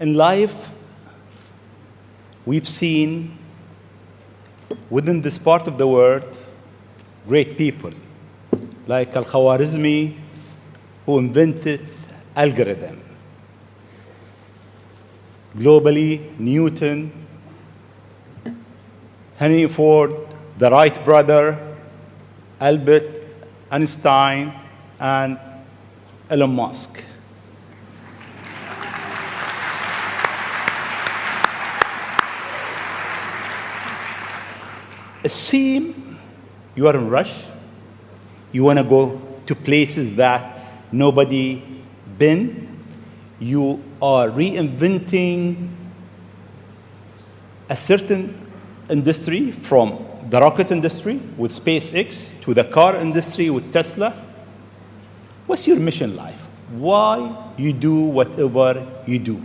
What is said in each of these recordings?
In life, we've seen within this part of the world great people like Al-Khwarizmi, who invented algorithm. Globally, Newton, Henry Ford, the Wright brother, Albert Einstein, and Elon Musk. It seems you are in rush. You want to go to places that nobody been. You are reinventing a certain industry, from the rocket industry with SpaceX to the car industry with Tesla. What's your mission life? Why you do whatever you do?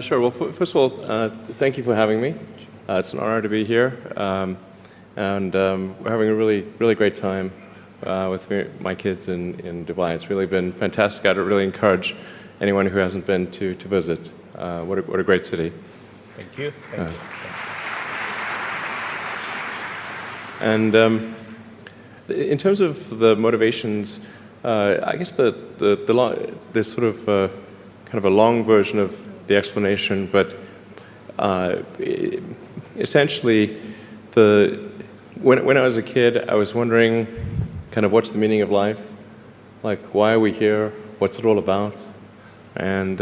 Sure. Well, first of all, thank you for having me. It's an honor to be here, and we're having a really, really great time with my kids in Dubai. It's really been fantastic. I'd really encourage anyone who hasn't been to visit. What a great city. Thank you. Thank you. And in terms of the motivations, I guess the sort of kind of a long version of the explanation, but essentially, when I was a kid, I was wondering kind of what's the meaning of life? Like, why are we here? What's it all about? And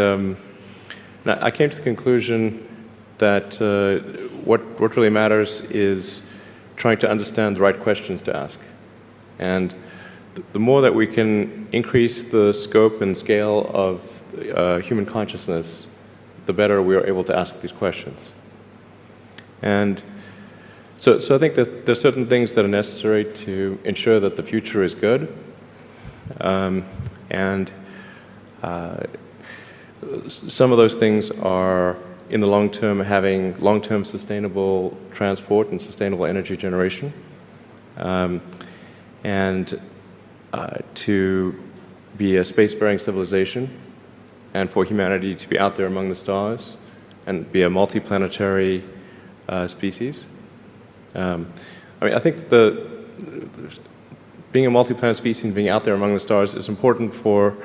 I came to the conclusion that what really matters is trying to understand the right questions to ask. And the more that we can increase the scope and scale of human consciousness, the better we are able to ask these questions. And so I think that there's certain things that are necessary to ensure that the future is good. And some of those things are, in the long term, having long-term sustainable transport and sustainable energy generation. And to be a spacefaring civilization, and for humanity to be out there among the stars and be a multiplanetary species. I mean, I think being a multi-planet species and being out there among the stars is important for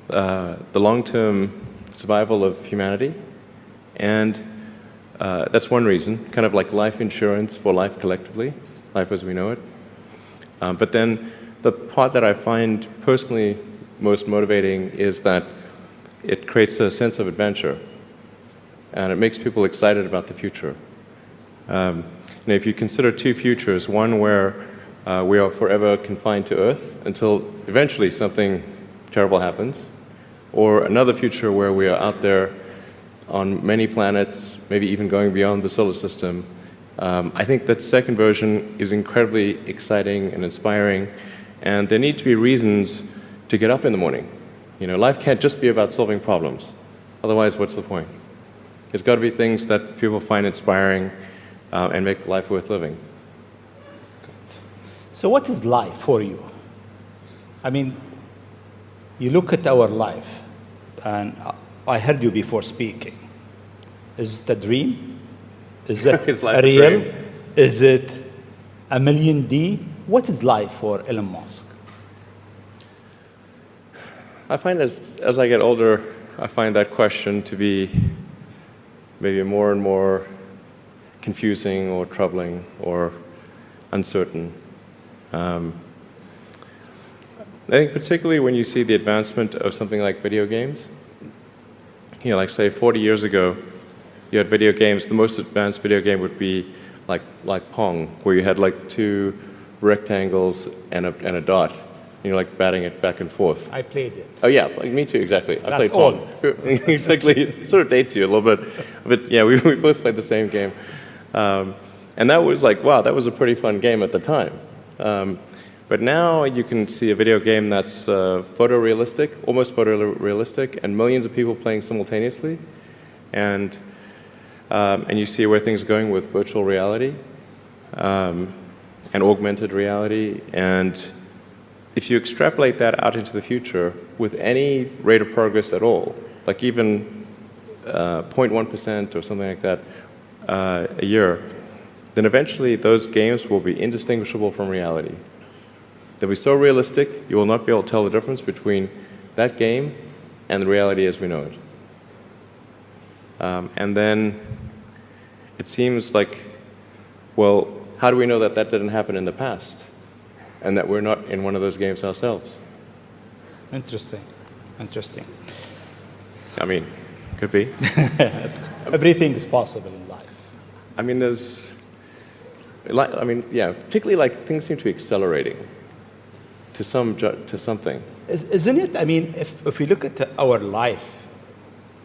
the long-term survival of humanity, and that's one reason, kind of like life insurance for life collectively, life as we know it. But then the part that I find personally most motivating is that it creates a sense of adventure, and it makes people excited about the future. If you consider two futures, one where we are forever confined to Earth until eventually something terrible happens, or another future where we are out there on many planets, maybe even going beyond the solar system, I think that second version is incredibly exciting and inspiring, and there need to be reasons to get up in the morning. Life can't just be about solving problems. Otherwise, what's the point? There's got to be things that people find inspiring and make life worth living. So what is life for you? I mean, you look at our life, and I heard you before speaking. Is it a dream? Is it Is life a real? dream? Is it a million D? What is life for Elon Musk? I find as I get older, I find that question to be maybe more and more confusing or troubling or uncertain. I think particularly when you see the advancement of something like video games, like say 40 years ago, you had video games. The most advanced video game would be like Pong, where you had like two rectangles and a dot. You're like batting it back and forth. I played it. Oh yeah, me too, exactly. I played all. Pong. Exactly, it sort of dates you a little bit. But yeah, we both played the same game. And that was like, wow, that was a pretty fun game at the time. But now you can see a video game that's photorealistic, almost photorealistic, and millions of people playing simultaneously. And you see where things are going with virtual reality and augmented reality. And if you extrapolate that out into the future with any rate of progress at all, like even 0.1% or something like that a year, then eventually those games will be indistinguishable from reality. They'll be so realistic, you will not be able to tell the difference between that game and the reality as we know it. And then it seems like, well, how do we know that that didn't happen in the past and that we're not in one of those games ourselves? Interesting. Interesting. I mean, could be. Everything is possible in life. I mean, yeah, particularly like things seem to be accelerating to something. Isn't it? I mean, if we look at our life,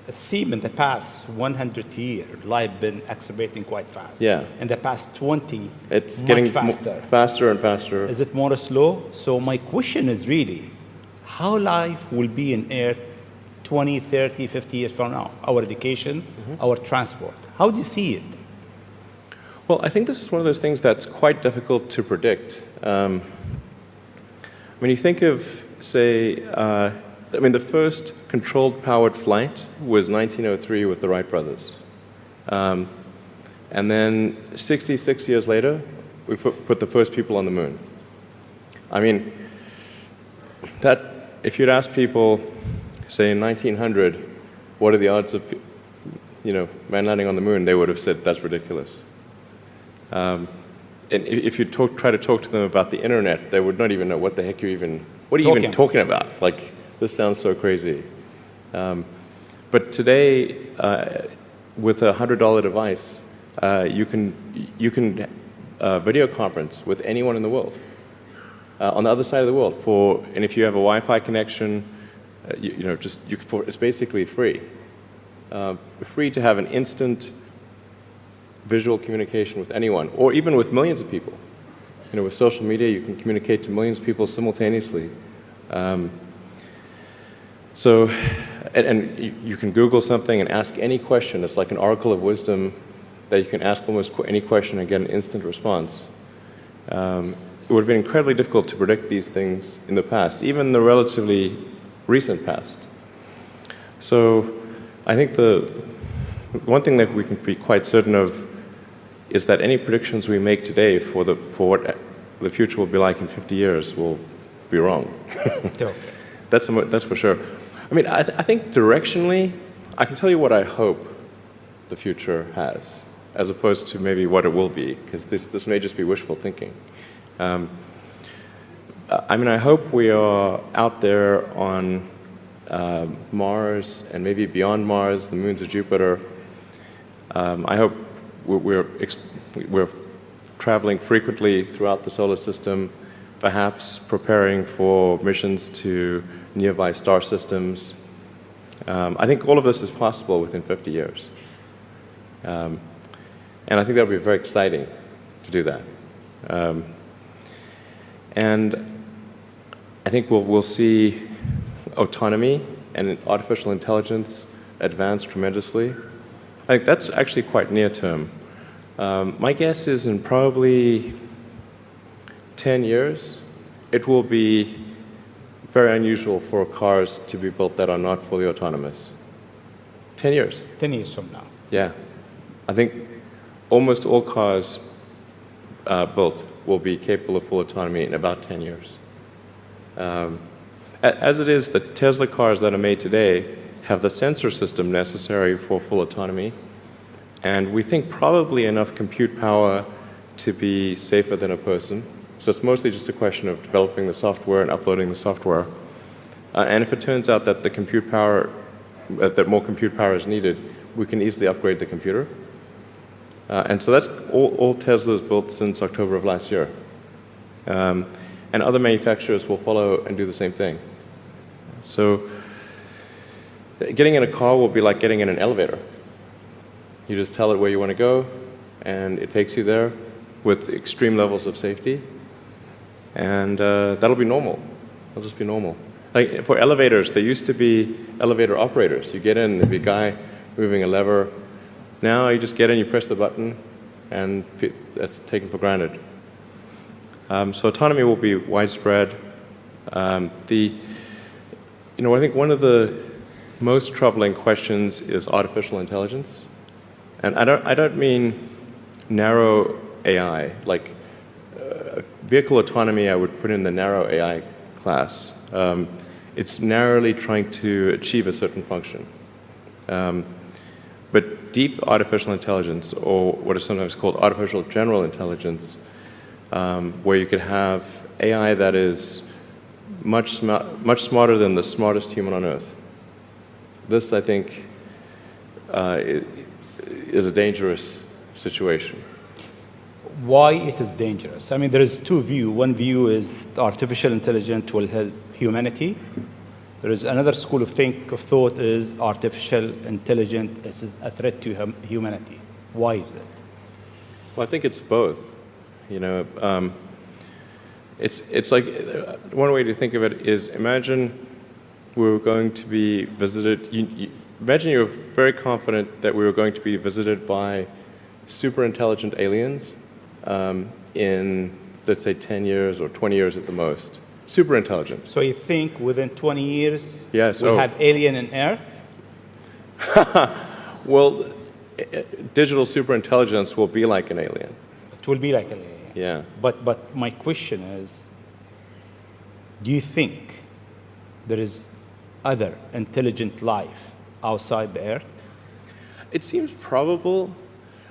it seems in the past 100 years, life been accelerating quite fast. Yeah. In the past 20, It's much getting faster. faster and faster. Is it more slow? So my question is really, how life will be in Earth 20, 30, 50 years from now? Our education, our transport. How do you see it? Well, I think this is one of those things that's quite difficult to predict. When you think of, say, the first controlled powered flight was 1903 with the Wright brothers. And then 66 years later, we put the first people on the moon. I mean, if you'd ask people, say in 1900, what are the odds of, man landing on the moon, they would have said that's ridiculous. And if you try to talk to them about the internet, they would not even know what the heck what are you even talking about? Like, this sounds so crazy. But today, with a $100 device, you can video conference with anyone in the world, on the other side of the world. And if you have a Wi-Fi connection, it's basically free. Free to have an instant visual communication with anyone, or even with millions of people. With social media, you can communicate to millions of people simultaneously. You can Google something and ask any question. It's like an oracle of wisdom that you can ask almost any question and get an instant response. It would have been incredibly difficult to predict these things in the past, even the relatively recent past. So I think the one thing that we can be quite certain of is that any predictions we make today for what the future will be like in 50 years will be wrong. That's for sure. I mean, I think directionally, I can tell you what I hope the future has, as opposed to maybe what it will be, because this may just be wishful thinking. I hope we are out there on Mars and maybe beyond Mars, the moons of Jupiter. I hope we're traveling frequently throughout the solar system, perhaps preparing for missions to nearby star systems. I think all of this is possible within 50 years. And I think that would be very exciting to do that. And I think we'll see autonomy and artificial intelligence advance tremendously. I think that's actually quite near term. My guess is in probably 10 years, it will be very unusual for cars to be built that are not fully autonomous. 10 years. 10 years from now. Yeah. I think almost all cars built will be capable of full autonomy in about 10 years. As it is, the Tesla cars that are made today have the sensor system necessary for full autonomy, and we think probably enough compute power to be safer than a person. So it's mostly just a question of developing the software and uploading the software. And if it turns out that that more compute power is needed, we can easily upgrade the computer. And so that's all Tesla's built since October of last year. And other manufacturers will follow and do the same thing. So getting in a car will be like getting in an elevator. You just tell it where you want to go, and it takes you there with extreme levels of safety. And that'll be normal. It'll just be normal. Like for elevators, there used to be elevator operators. You get in, there'd be a guy moving a lever. Now you just get in, you press the button, and that's taken for granted. So autonomy will be widespread. I think one of the most troubling questions is artificial intelligence. And I don't mean narrow AI, like vehicle autonomy I would put in the narrow AI class. It's narrowly trying to achieve a certain function. But deep artificial intelligence, or what is sometimes called artificial general intelligence, where you could have AI that is much smarter than the smartest human on Earth. This, I think, is a dangerous situation. Why it is dangerous? I mean, there is two views. One view is artificial intelligence will help humanity. There is another school of thought is artificial intelligence is a threat to humanity. Why is it? Well, I think it's both. You know, it's like one way to think of it is imagine we were going to be visited. Imagine you were very confident that we were going to be visited by super intelligent aliens in, let's say, 10 years or 20 years at the most. Super intelligent. So you think within 20 years yes, we'll have alien in Earth? Well, digital superintelligence will be like an alien. It will be like an alien. Yeah. But my question is, do you think there is other intelligent life outside the Earth? It seems probable,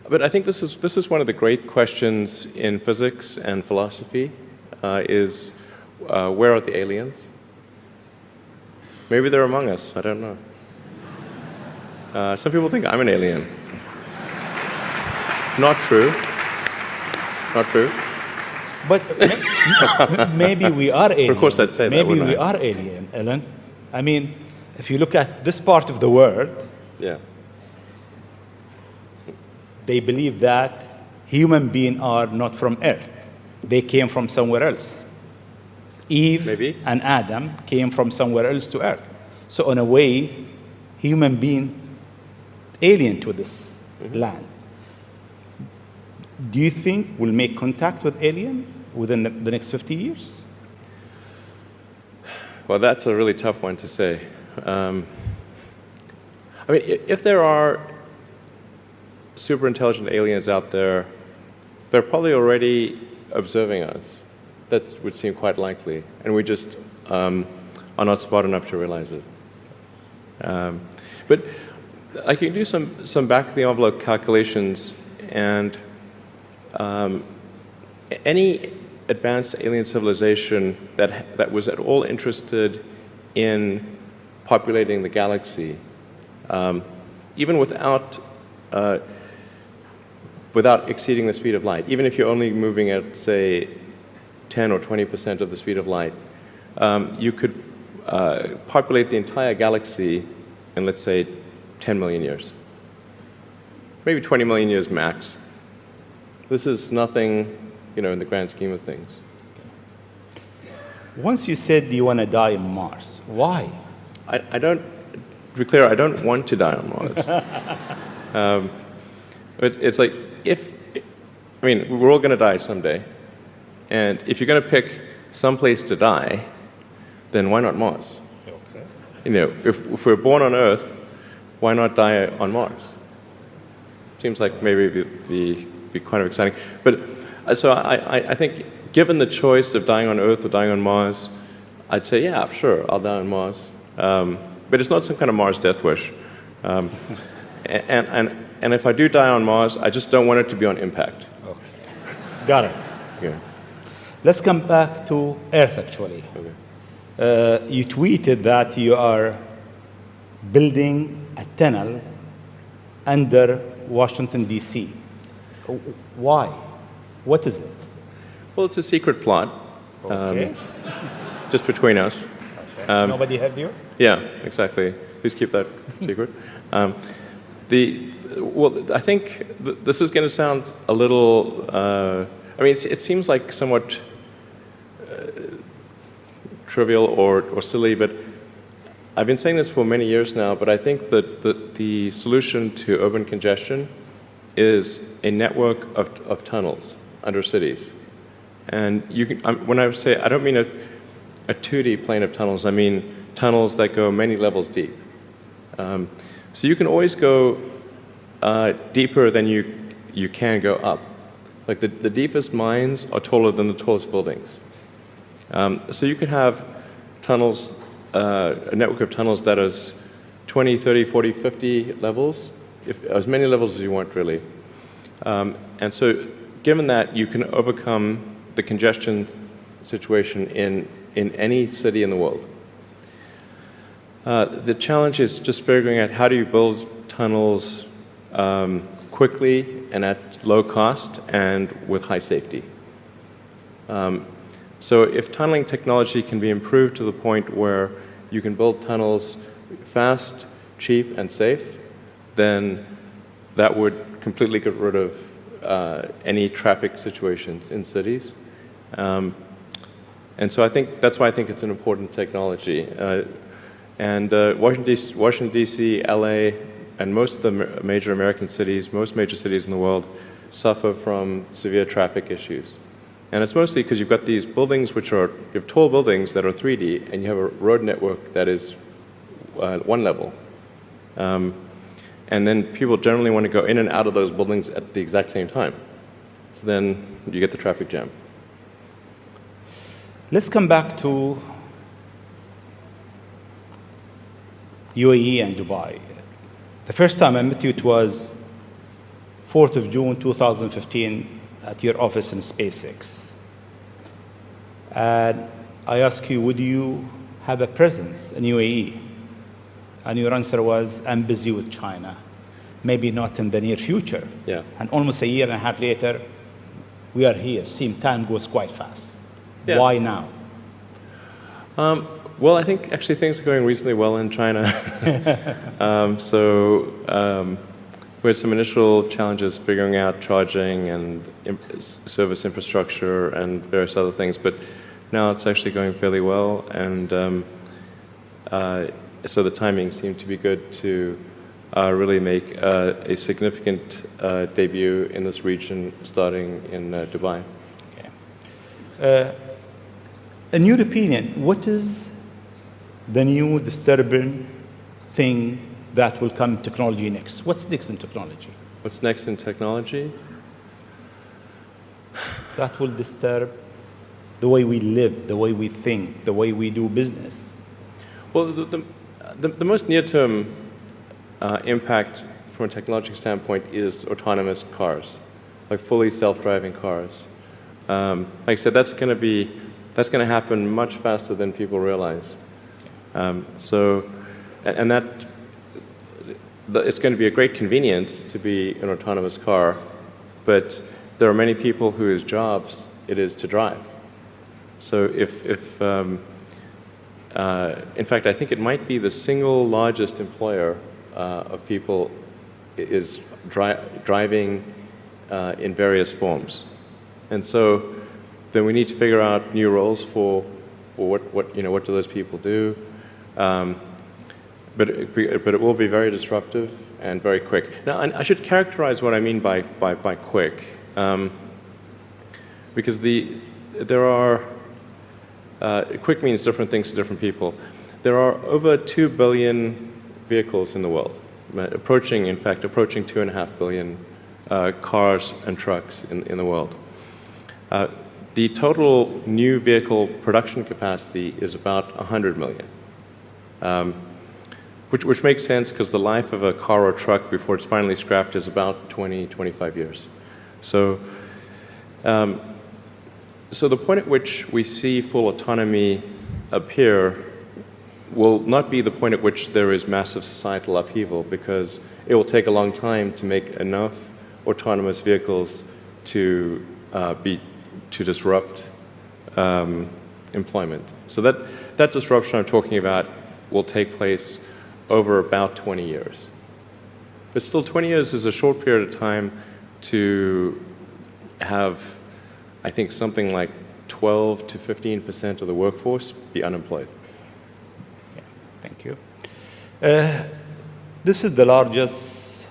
but I think this is one of the great questions in physics and philosophy, is where are the aliens? Maybe they're among us, I don't know. Some people think I'm an alien. Not true. Not true. But maybe we are alien. Of course I'd say that, maybe wouldn't we I? are alien, Elon. I mean, if you look at this part of the world, Yeah. they believe that human beings are not from Earth. They came from somewhere else. Eve Maybe. and Adam came from somewhere else to Earth. So in a way, human being alien to this land. Do you think we'll make contact with alien within the next 50 years? Well, that's a really tough one to say. I mean, if there are super intelligent aliens out there, they're probably already observing us. That would seem quite likely, and we just are not smart enough to realize it. But I can do some back-of-the-envelope calculations, and any advanced alien civilization that was at all interested in populating the galaxy, even without exceeding the speed of light, even if you're only moving at, say, 10 or 20% of the speed of light, you could populate the entire galaxy in, let's say, 10 million years. Maybe 20 million years max. This is nothing, you know, in the grand scheme of things. Once you said you want to die on Mars, why? I don't, to be clear, I don't want to die on Mars. It's like, I mean, we're all going to die someday. And if you're going to pick some place to die, then why not Mars? Okay. You know, if we're born on Earth, why not die on Mars? Seems like maybe it'd be kind of exciting. But so I think given the choice of dying on Earth or dying on Mars, I'd say, yeah, sure, I'll die on Mars. But it's not some kind of Mars death wish. And if I do die on Mars, I just don't want it to be on impact. Okay. Got it. Yeah. Let's come back to Earth, actually. Okay. You tweeted that you are building a tunnel under Washington, D.C. Why? What is it? Well, it's a secret plot, Okay. just between us. Okay. Nobody heard you? Yeah, exactly. Please keep that secret. Well, I think this is going to sound a little. I mean, it seems like somewhat trivial or silly, but I've been saying this for many years now. But I think that the solution to urban congestion is a network of tunnels under cities. And you can, when I say, I don't mean a 2D plane of tunnels. I mean tunnels that go many levels deep. So you can always go deeper than you can go up. Like the deepest mines are taller than the tallest buildings. So you could have tunnels, a network of tunnels that is 20, 30, 40, 50 levels, as many levels as you want, really. And so given that, you can overcome the congestion situation in any city in the world. The challenge is just figuring out how do you build tunnels quickly and at low cost and with high safety. So if tunneling technology can be improved to the point where you can build tunnels fast, cheap, and safe, then that would completely get rid of any traffic situations in cities. And so I think that's why I think it's an important technology. Washington, D.C., LA, and most of the major American cities, most major cities in the world, suffer from severe traffic issues. And it's mostly because you've got these buildings you have tall buildings that are 3D, and you have a road network that is one level. And then people generally want to go in and out of those buildings at the exact same time. So then you get the traffic jam. Let's come back to UAE and Dubai. The first time I met you, it was 4th of June, 2015, at your office in SpaceX. And I asked you, would you have a presence in UAE? And your answer was, I'm busy with China. Maybe not in the near future. Yeah. And almost a year and a half later, we are here. Time goes quite fast. Yeah. Why now? Well, I think actually things are going reasonably well in China. We had some initial challenges figuring out charging and service infrastructure and various other things, but now it's actually going fairly well, and so the timing seemed to be good to really make a significant debut in this region, starting in Dubai. Okay. In your opinion, what is the new disturbing thing that will come in technology next? What's next in technology? What's next in technology? That will disturb the way we live, the way we think, the way we do business. Well, the most near-term impact from a technological standpoint is autonomous cars, like fully self-driving cars. Like I said, that's going to happen much faster than people realize. It's going to be a great convenience to be an autonomous car, but there are many people whose jobs it is to drive. So in fact, I think it might be the single largest employer of people is driving in various forms. And so then we need to figure out new roles for what do those people do. But it will be very disruptive and very quick. Now, I should characterize what I mean by quick, because quick means different things to different people. There are over 2 billion vehicles in the world, approaching 2.5 billion cars and trucks in the world. The total new vehicle production capacity is about 100 million. Which makes sense because the life of a car or truck before it's finally scrapped is about 25 years. So the point at which we see full autonomy appear will not be the point at which there is massive societal upheaval, because it will take a long time to make enough autonomous vehicles to disrupt employment. So that disruption I'm talking about will take place over about 20 years. But still, 20 years is a short period of time to have, I think, something like 12 to 15% of the workforce be unemployed. Yeah, thank you. This is the largest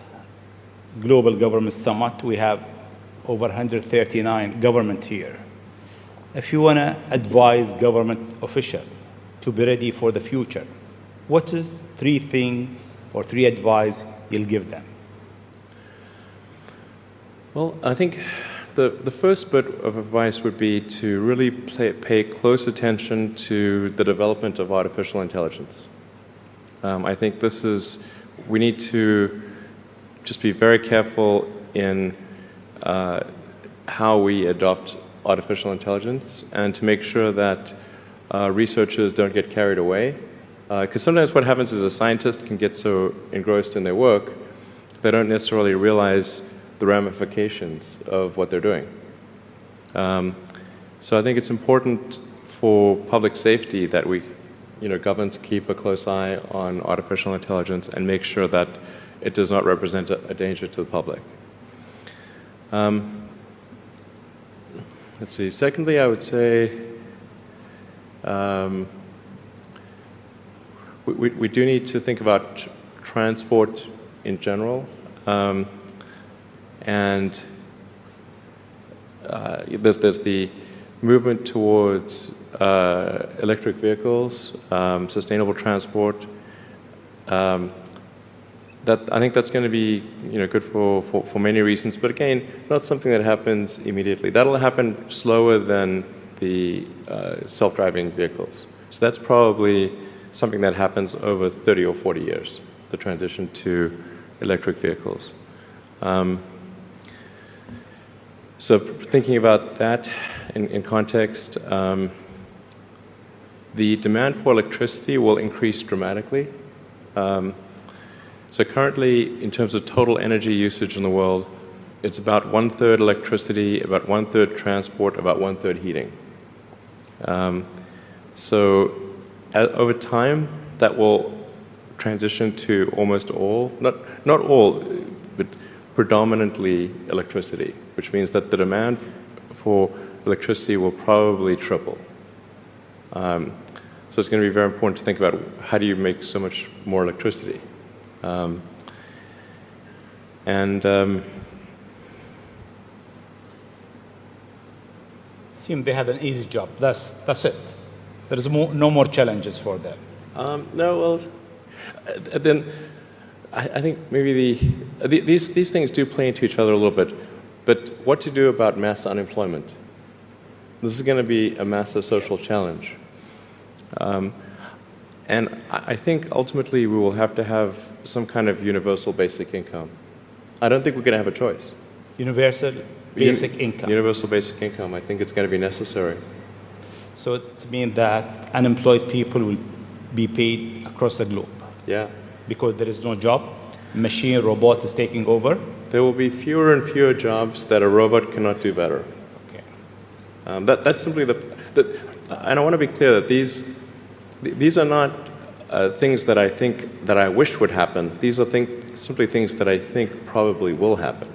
global government summit. We have over 139 government here. If you want to advise government official to be ready for the future, what is 3 things or three advice you'll give them? Well, I think the first bit of advice would be to really pay close attention to the development of artificial intelligence. I think we need to just be very careful in how we adopt artificial intelligence and to make sure that researchers don't get carried away. Because sometimes what happens is a scientist can get so engrossed in their work, they don't necessarily realize the ramifications of what they're doing. So I think it's important for public safety that governments keep a close eye on artificial intelligence and make sure that it does not represent a danger to the public. Let's see. Secondly, I would say we do need to think about transport in general. And there's the movement towards electric vehicles, sustainable transport. I think that's going to be good for many reasons, but again, not something that happens immediately. That'll happen slower than the self-driving vehicles. So that's probably something that happens over 30 or 40 years, the transition to electric vehicles. So thinking about that in context, the demand for electricity will increase dramatically. So currently, in terms of total energy usage in the world, it's about 1/3 electricity, about 1/3 transport, about 1/3 heating. So over time, that will transition to almost all, not all, but predominantly electricity, which means that the demand for electricity will probably triple. So it's going to be very important to think about how do you make so much more electricity. Seem they have an easy job. That's it. There's no more challenges for them. No, well, then I think maybe these things do play into each other a little bit. But what to do about mass unemployment? This is going to be a massive social challenge. And I think ultimately we will have to have some kind of universal basic income. I don't think we're going to have a choice. Universal basic income. Universal basic income. I think it's going to be necessary. So it means that unemployed people will be paid across the globe. Yeah. Because there is no job, robot is taking over. There will be fewer and fewer jobs that a robot cannot do better. Okay. That's simply and I want to be clear that these are not things that I wish would happen. These are simply things that I think probably will happen.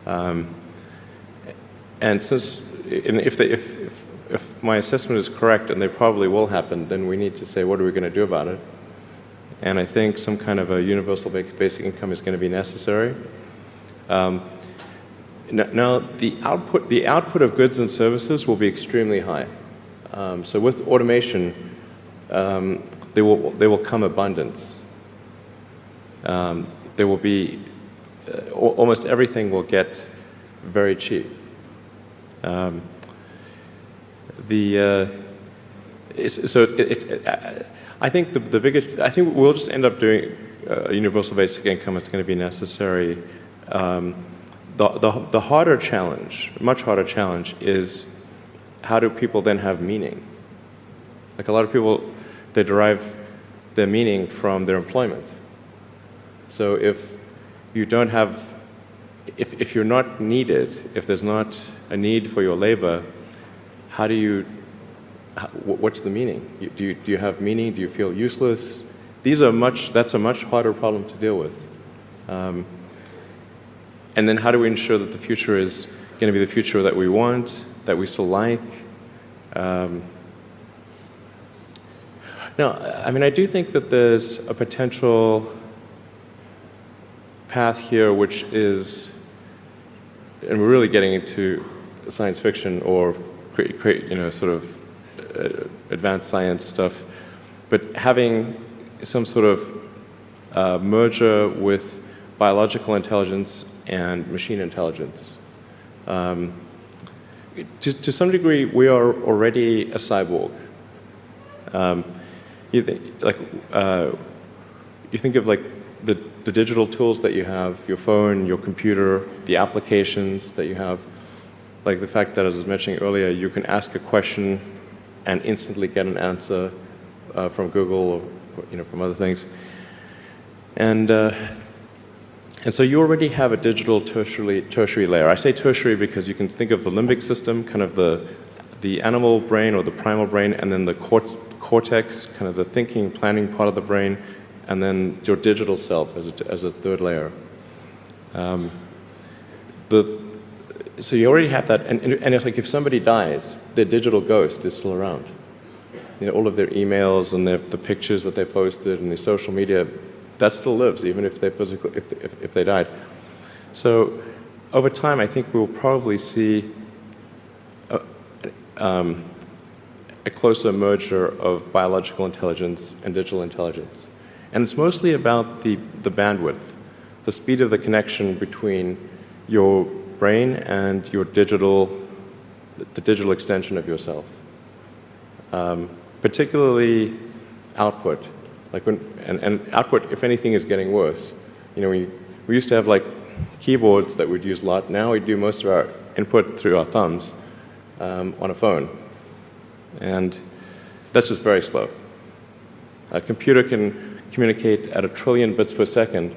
And if my assessment is correct and they probably will happen, then we need to say, what are we going to do about it? And I think some kind of a universal basic income is going to be necessary. Now, the output of goods and services will be extremely high. So with automation, there will come abundance. There will be almost everything will get very cheap. I think I think we'll just end up doing a universal basic income. It's going to be necessary. The harder challenge, much harder challenge, is how do people then have meaning? Like a lot of people, they derive their meaning from their employment. So if you don't have, if you're not needed, if there's not a need for your labor, how do you? What's the meaning? Do you have meaning? Do you feel useless? That's a much harder problem to deal with. And then how do we ensure that the future is going to be the future that we want, that we still like? No, I mean, I do think that there's a potential path here which is, and we're really getting into science fiction or sort of advanced science stuff, but having some sort of merger with biological intelligence and machine intelligence. To some degree, we are already a cyborg. You think of like the digital tools that you have, your phone, your computer, the applications that you have, like the fact that, as I was mentioning earlier, you can ask a question and instantly get an answer from Google or from other things. And so you already have a digital tertiary layer. I say tertiary because you can think of the limbic system, kind of the animal brain or the primal brain, and then the cortex, kind of the thinking, planning part of the brain, and then your digital self as a third layer. So you already have that, and it's like if somebody dies, their digital ghost is still around. All of their emails and the pictures that they posted and their social media, that still lives, even if if they died. So over time, I think we'll probably see a closer merger of biological intelligence and digital intelligence. And it's mostly about the bandwidth, the speed of the connection between your brain and your the digital extension of yourself. Particularly output. And output, if anything, is getting worse. We used to have like keyboards that we'd use a lot. Now we do most of our input through our thumbs on a phone. And that's just very slow. A computer can communicate at 1 trillion bits per second,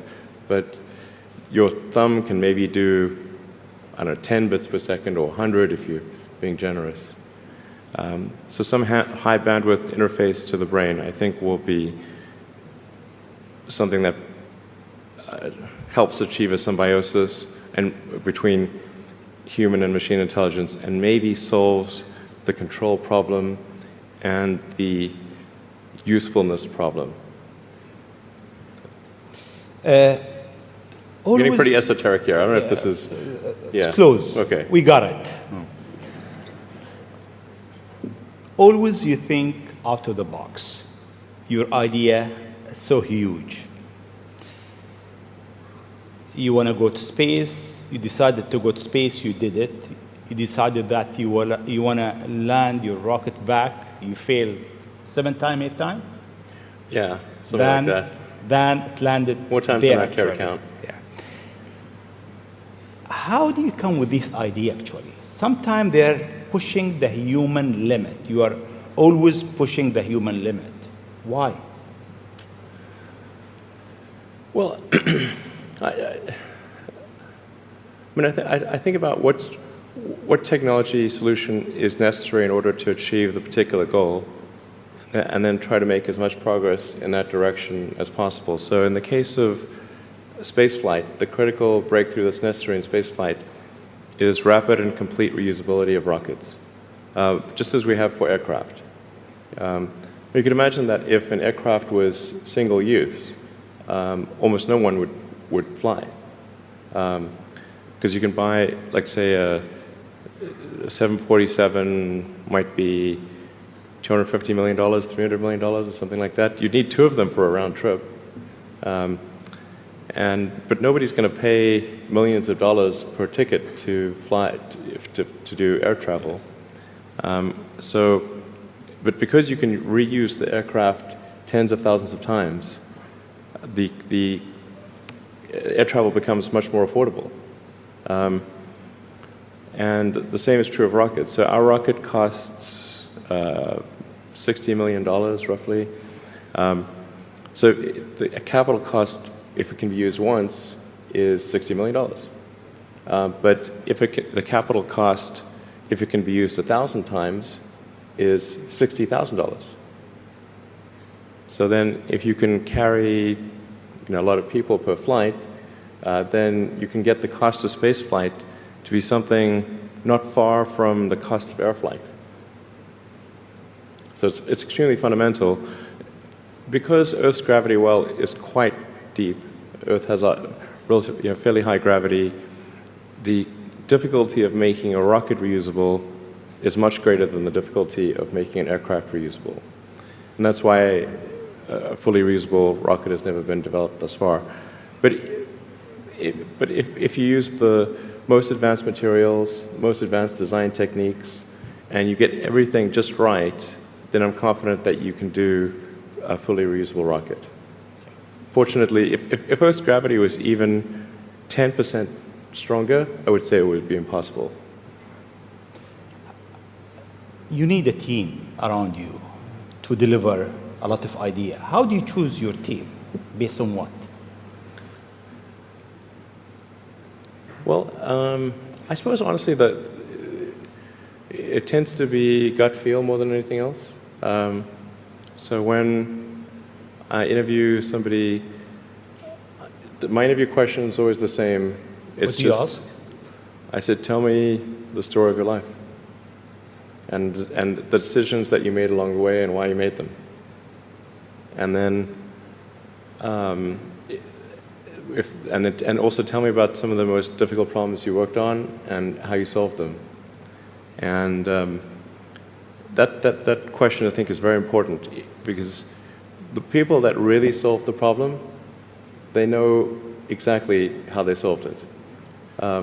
but your thumb can maybe do, 10 bits per second or 100 if you're being generous. So some high bandwidth interface to the brain, I think, will be something that helps achieve a symbiosis between human and machine intelligence, and maybe solves the control problem and the usefulness problem. Getting pretty esoteric here. I don't know if this is... It's close. Okay. We got it. Always you think out of the box. Your idea is so huge. You want to go to space. You decided to go to space. You did it. You decided that you want to land your rocket back. You failed 7 times, 8 times. Yeah, something like that. Then it landed more times than I care to count. Yeah. How do you come with this idea, actually? Sometimes they're pushing the human limit. You are always pushing the human limit. Why? Well, I think about what technology solution is necessary in order to achieve the particular goal, and then try to make as much progress in that direction as possible. So in the case of spaceflight, the critical breakthrough that's necessary in spaceflight is rapid and complete reusability of rockets, just as we have for aircraft. You can imagine that if an aircraft was single use, almost no one would fly. Because you can buy, like, say, a 747 might be $250 million, $300 million, or something like that. You'd need 2 of them for a round trip. But nobody's going to pay millions of dollars per ticket to fly, to do air travel. But because you can reuse the aircraft tens of thousands of times, the air travel becomes much more affordable. And the same is true of rockets. So our rocket costs $60 million, roughly. So the capital cost, if it can be used once, is $60 million. But the capital cost, if it can be used 1,000 times, is $60,000. So then if you can carry a lot of people per flight, then you can get the cost of space flight to be something not far from the cost of air flight. So it's extremely fundamental. Because Earth's gravity well is quite deep, Earth has a relatively, fairly high gravity, the difficulty of making a rocket reusable is much greater than the difficulty of making an aircraft reusable. And that's why a fully reusable rocket has never been developed thus far. But if you use the most advanced materials, most advanced design techniques, and you get everything just right, then I'm confident that you can do a fully reusable rocket. Fortunately, if Earth's gravity was even 10% stronger, I would say it would be impossible. You need a team around you to deliver a lot of ideas. How do you choose your team? Based on what? Well, I suppose honestly that it tends to be gut feel more than anything else. So when I interview somebody, my interview question is always the same. What do you ask? I said, tell me the story of your life and the decisions that you made along the way and why you made them. And then, and also tell me about some of the most difficult problems you worked on and how you solved them. And that question, I think, is very important because the people that really solved the problem, they know exactly how they solved it.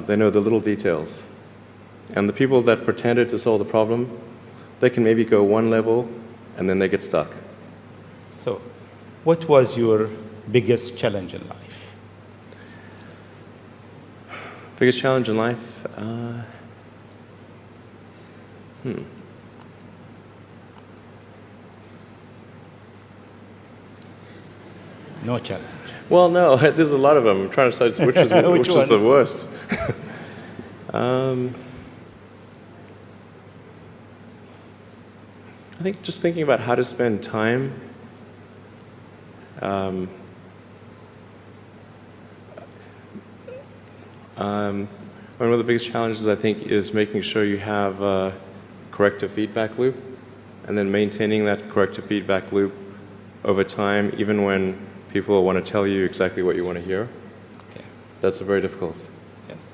They know the little details. And the people that pretended to solve the problem, they can maybe go one level and then they get stuck. So, what was your biggest challenge in life? Biggest challenge in life? No challenge. Well, no, there's a lot of them. I'm trying to decide which is, which is the worst. I think just thinking about how to spend time. One of the biggest challenges, I think, is making sure you have a corrective feedback loop and then maintaining that corrective feedback loop over time, even when people want to tell you exactly what you want to hear. Okay. That's very difficult. Yes.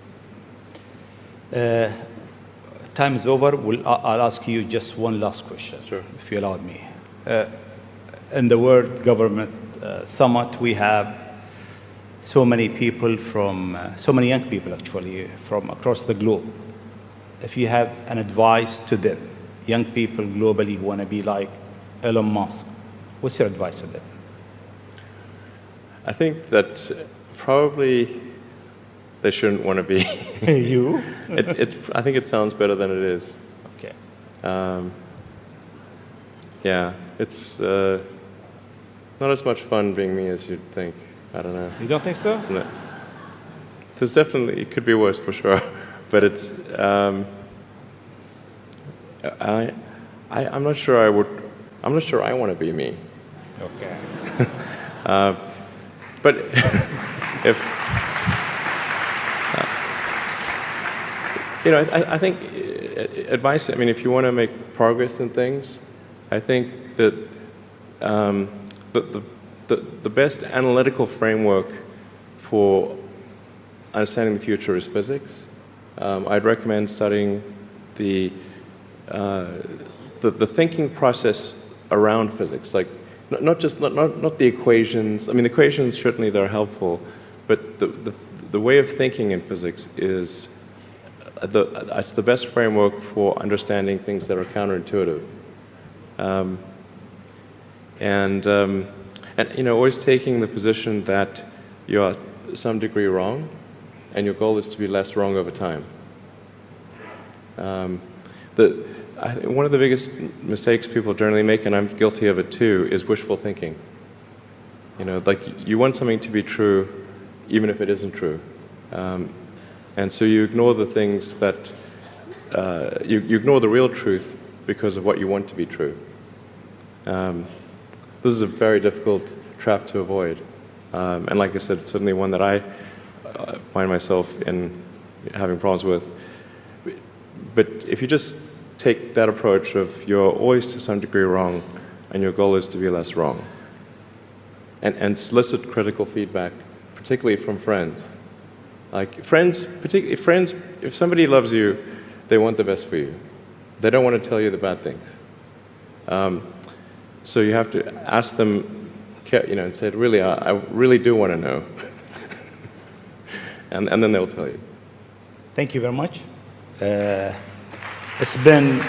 Time is over. I'll ask you just one last question, Sure. if you allow me. In the World Government Summit, we have so many people from, so many young people actually, from across the globe. If you have an advice to them, young people globally who want to be like Elon Musk, what's your advice to them? I think that probably they shouldn't want to be. You? I think it sounds better than it is. Okay. Yeah, it's not as much fun being me as you'd think. I don't know. You don't think so? No. There's definitely, it could be worse for sure, but it's, I'm not sure I'm not sure I want to be me. Okay. But if, you know, I think advice, I mean, if you want to make progress in things, I think that the best analytical framework for understanding the future is physics. I'd recommend studying the thinking process around physics, like not the equations. I mean, the equations certainly they're helpful, but the way of thinking in physics is it's the best framework for understanding things that are counterintuitive. And you know, always taking the position that you're to some degree wrong, and your goal is to be less wrong over time. I think one of the biggest mistakes people generally make, and I'm guilty of it too, is wishful thinking. You know, like you want something to be true, even if it isn't true, and so you ignore the things that you ignore the real truth because of what you want to be true. This is a very difficult trap to avoid, and like I said, it's certainly one that I find myself in having problems with. But if you just take that approach of you're always to some degree wrong, and your goal is to be less wrong, and solicit critical feedback, particularly from friends. Like friends, particularly friends, if somebody loves you, they want the best for you. They don't want to tell you the bad things. So you have to ask them and said, really, I really do want to know. and then they'll tell you. Thank you very much. It's been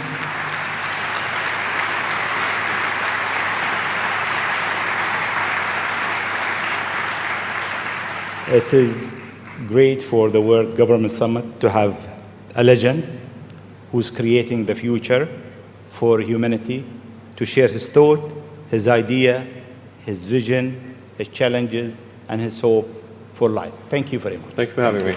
It is great for the World Government Summit to have a legend who's creating the future for humanity to share his thought, his idea, his vision, his challenges, and his hope for life. Thank you very much. Thanks for having me.